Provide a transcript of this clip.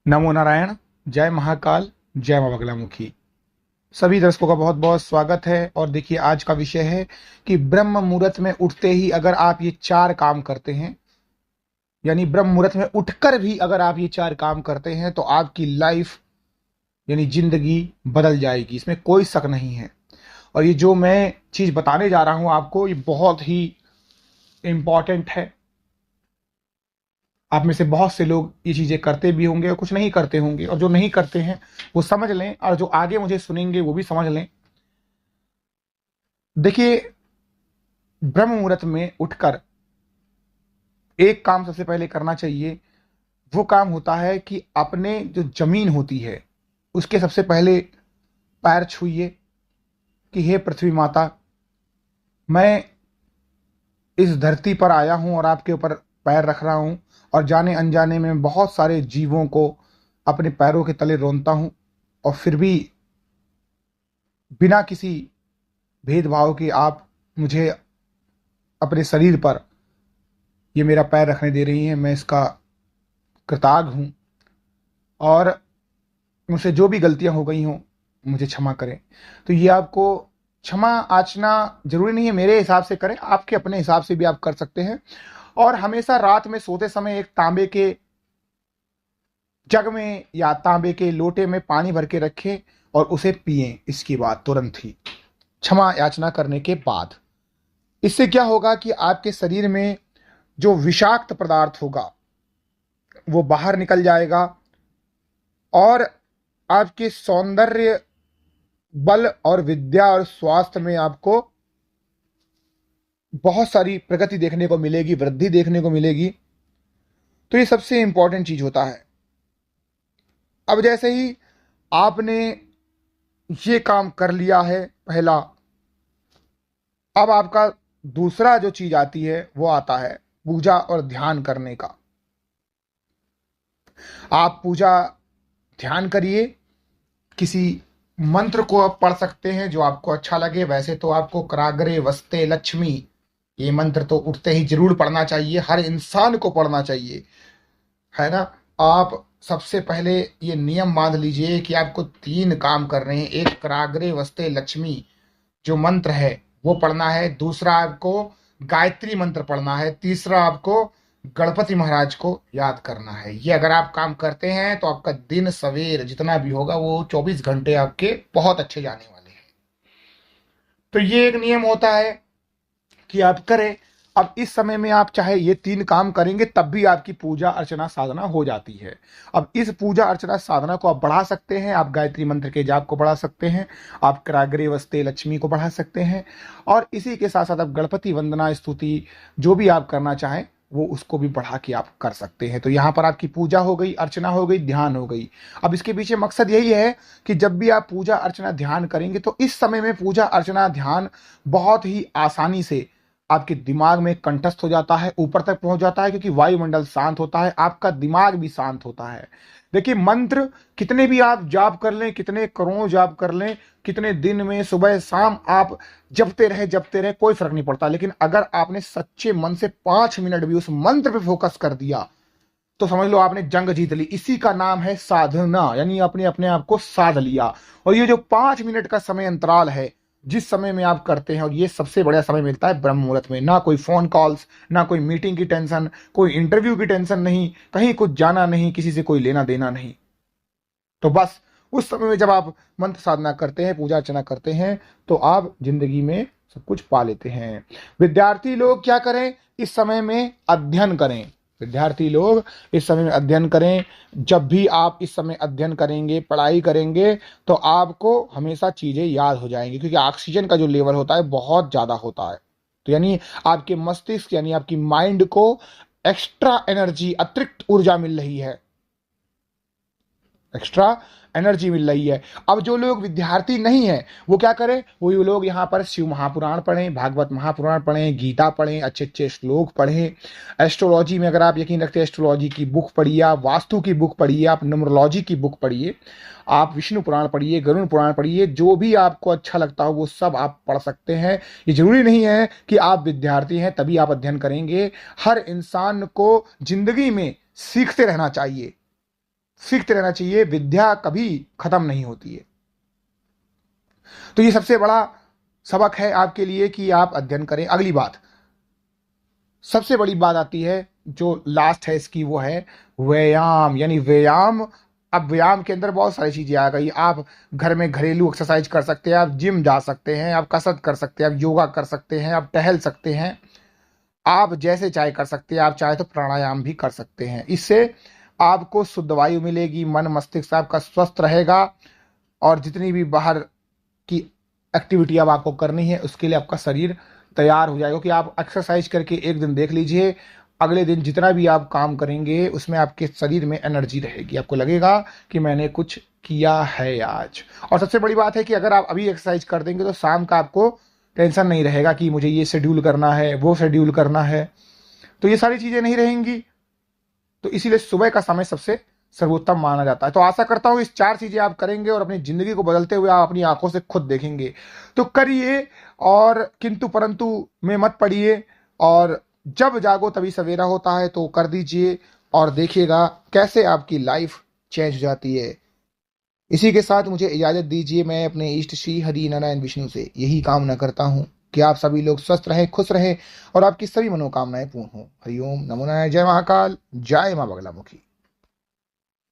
नमो नारायण। जय महाकाल। जय मां बगलामुखी। सभी दर्शकों का बहुत बहुत स्वागत है। और देखिए, आज का विषय है कि ब्रह्म मुहूर्त में उठते ही अगर आप ये चार काम करते हैं, यानी ब्रह्म मुहूर्त में उठकर भी अगर आप ये चार काम करते हैं तो आपकी लाइफ यानी जिंदगी बदल जाएगी, इसमें कोई शक नहीं है। और ये जो मैं चीज बताने जा रहा हूं आपको, ये बहुत ही इंपॉर्टेंट है। आप में से बहुत से लोग ये चीजें करते भी होंगे और कुछ नहीं करते होंगे, और जो नहीं करते हैं वो समझ लें, और जो आगे मुझे सुनेंगे वो भी समझ लें। देखिए, ब्रह्म मुहूर्त में उठकर एक काम सबसे पहले करना चाहिए। वो काम होता है कि अपने जो जमीन होती है उसके सबसे पहले पैर छूइए कि हे पृथ्वी माता, मैं इस धरती पर आया हूं और आपके ऊपर पैर रख रहा हूं, और जाने अनजाने में बहुत सारे जीवों को अपने पैरों के तले रोनता हूं, और फिर भी बिना किसी भेदभाव के आप मुझे अपने शरीर पर ये मेरा पैर रखने दे रही हैं। मैं इसका कृतज्ञ हूं, और मुझसे जो भी गलतियां हो गई हों मुझे क्षमा करें। तो ये आपको क्षमा याचना जरूरी नहीं है मेरे हिसाब से करें, आपके अपने हिसाब से भी आप कर सकते हैं। और हमेशा रात में सोते समय एक तांबे के जग में या तांबे के लोटे में पानी भर के रखें और उसे पिएं। इसकी बाद तुरंत ही क्षमा याचना करने के बाद इससे क्या होगा कि आपके शरीर में जो विषाक्त पदार्थ होगा वो बाहर निकल जाएगा, और आपके सौंदर्य, बल और विद्या और स्वास्थ्य में आपको बहुत सारी प्रगति देखने को मिलेगी, वृद्धि देखने को मिलेगी। तो ये सबसे इंपॉर्टेंट चीज होता है। अब जैसे ही आपने ये काम कर लिया है पहला, अब आपका दूसरा जो चीज आती है वो आता है पूजा और ध्यान करने का। आप पूजा ध्यान करिए, किसी मंत्र को आप पढ़ सकते हैं जो आपको अच्छा लगे। वैसे तो आपको कराग्रे वस्ते लक्ष्मी, ये मंत्र तो उठते ही जरूर पढ़ना चाहिए, हर इंसान को पढ़ना चाहिए, है ना। आप सबसे पहले ये नियम बांध लीजिए कि आपको तीन काम करने हैं। एक, कराग्रे वस्ते लक्ष्मी जो मंत्र है वो पढ़ना है। दूसरा, आपको गायत्री मंत्र पढ़ना है। तीसरा, आपको गणपति महाराज को याद करना है। ये अगर आप काम करते हैं तो आपका दिन सवेर जितना भी होगा वो 24 घंटे आपके बहुत अच्छे जाने वाले हैं। तो ये एक नियम होता है कि आप करें। अब इस समय में आप चाहे ये तीन काम करेंगे तब भी आपकी पूजा अर्चना साधना हो जाती है। अब इस पूजा अर्चना साधना को आप बढ़ा सकते हैं। आप गायत्री मंत्र के जाप को बढ़ा सकते हैं, आप कराग्रे वस्ते लक्ष्मी को बढ़ा सकते हैं, और इसी के साथ साथ आप गणपति वंदना स्तुति जो भी आप करना चाहें वो उसको भी बढ़ा के आप कर सकते हैं। तो यहाँ पर आपकी पूजा हो गई, अर्चना हो गई, ध्यान हो गई। अब इसके पीछे मकसद यही है कि जब भी आप पूजा अर्चना ध्यान करेंगे तो इस समय में पूजा अर्चना ध्यान बहुत ही आसानी से आपके दिमाग में कंठस्थ हो जाता है, ऊपर तक पहुंच जाता है, क्योंकि वायुमंडल शांत होता है, आपका दिमाग भी शांत होता है। देखिए, मंत्र कितने भी आप जाप कर लें, कितने करोड़ जाप कर लें, कितने दिन में सुबह शाम आप जपते रहे कोई फर्क नहीं पड़ता। लेकिन अगर आपने सच्चे मन से 5 मिनट भी उस मंत्र पे फोकस कर दिया तो समझ लो आपने जंग जीत ली। इसी का नाम है साधना, यानी आपने अपने आप को साध लिया। और ये जो 5 मिनट का समय अंतराल है जिस समय में आप करते हैं, और ये सबसे बड़ा समय मिलता है ब्रह्म मुहूर्त में। ना कोई फोन कॉल्स, ना कोई मीटिंग की टेंशन, कोई इंटरव्यू की टेंशन नहीं, कहीं कुछ जाना नहीं, किसी से कोई लेना देना नहीं। तो बस उस समय में जब आप मंत्र साधना करते हैं, पूजा अर्चना करते हैं, तो आप जिंदगी में सब कुछ पा लेते हैं। विद्यार्थी लोग क्या करें, इस समय में अध्ययन करें। विद्यार्थी लोग इस समय में अध्ययन करें। जब भी आप इस समय अध्ययन करेंगे, पढ़ाई करेंगे, तो आपको हमेशा चीजें याद हो जाएंगी, क्योंकि ऑक्सीजन का जो लेवल होता है बहुत ज्यादा होता है। तो यानी आपके मस्तिष्क यानी आपकी माइंड को एक्स्ट्रा एनर्जी, अतिरिक्त ऊर्जा मिल रही है, एक्स्ट्रा एनर्जी मिल रही है। अब जो लोग विद्यार्थी नहीं है वो क्या करें, वो लोग यहाँ पर शिव महापुराण पढ़ें, भागवत महापुराण पढ़ें, गीता पढ़ें, अच्छे अच्छे श्लोक पढ़ें। एस्ट्रोलॉजी में अगर आप यकीन रखते हैं, एस्ट्रोलॉजी की बुक पढ़िए, आप वास्तु की बुक पढ़िए, आप न्यूमरोलॉजी की बुक पढ़िए, आप विष्णु पुराण पढ़िए, गरुड़ पुराण पढ़िए। जो भी आपको अच्छा लगता हो वो सब आप पढ़ सकते हैं। ये जरूरी नहीं है कि आप विद्यार्थी हैं तभी आप अध्ययन करेंगे। हर इंसान को जिंदगी में सीखते रहना चाहिए, सीखते रहना चाहिए, विद्या कभी खत्म नहीं होती है। तो ये सबसे बड़ा सबक है आपके लिए कि आप अध्ययन करें। अगली बात, सबसे बड़ी बात आती है जो लास्ट है इसकी, वो है व्यायाम, यानी व्यायाम। अब व्यायाम के अंदर बहुत सारी चीजें आ गई। आप घर में घरेलू एक्सरसाइज कर सकते हैं, आप जिम जा सकते हैं, आप कसरत कर सकते हैं, आप योगा कर सकते हैं, आप टहल सकते हैं, आप जैसे चाहे कर सकते हैं। आप चाहे तो प्राणायाम भी कर सकते हैं। इससे आपको शुद्ध वायु मिलेगी, मन मस्तिष्क आपका स्वस्थ रहेगा, और जितनी भी बाहर की एक्टिविटी अब आपको करनी है उसके लिए आपका शरीर तैयार हो जाएगा। क्योंकि आप एक्सरसाइज करके एक दिन देख लीजिए, अगले दिन जितना भी आप काम करेंगे उसमें आपके शरीर में एनर्जी रहेगी, आपको लगेगा कि मैंने कुछ किया है आज। और सबसे बड़ी बात है कि अगर आप अभी एक्सरसाइज कर देंगे तो शाम का आपको टेंशन नहीं रहेगा कि मुझे ये शेड्यूल करना है, वो शेड्यूल करना है, तो ये सारी चीजें नहीं रहेंगी। तो इसीलिए सुबह का समय सबसे सर्वोत्तम माना जाता है। तो आशा करता हूं इस 4 चीजें आप करेंगे और अपनी जिंदगी को बदलते हुए आप अपनी आंखों से खुद देखेंगे। तो करिए, और किंतु परंतु में मत पड़िए, और जब जागो तभी सवेरा होता है, तो कर दीजिए और देखिएगा कैसे आपकी लाइफ चेंज हो जाती है। इसी के साथ मुझे इजाजत दीजिए। मैं अपने इष्ट श्री हरि नारायण विष्णु से यही कामना करता हूं कि आप सभी लोग स्वस्थ रहें, खुश रहें, और आपकी सभी मनोकामनाएं पूर्ण हों। हरिओम, नमो नारायण, जय महाकाल, जय मां बगलामुखी।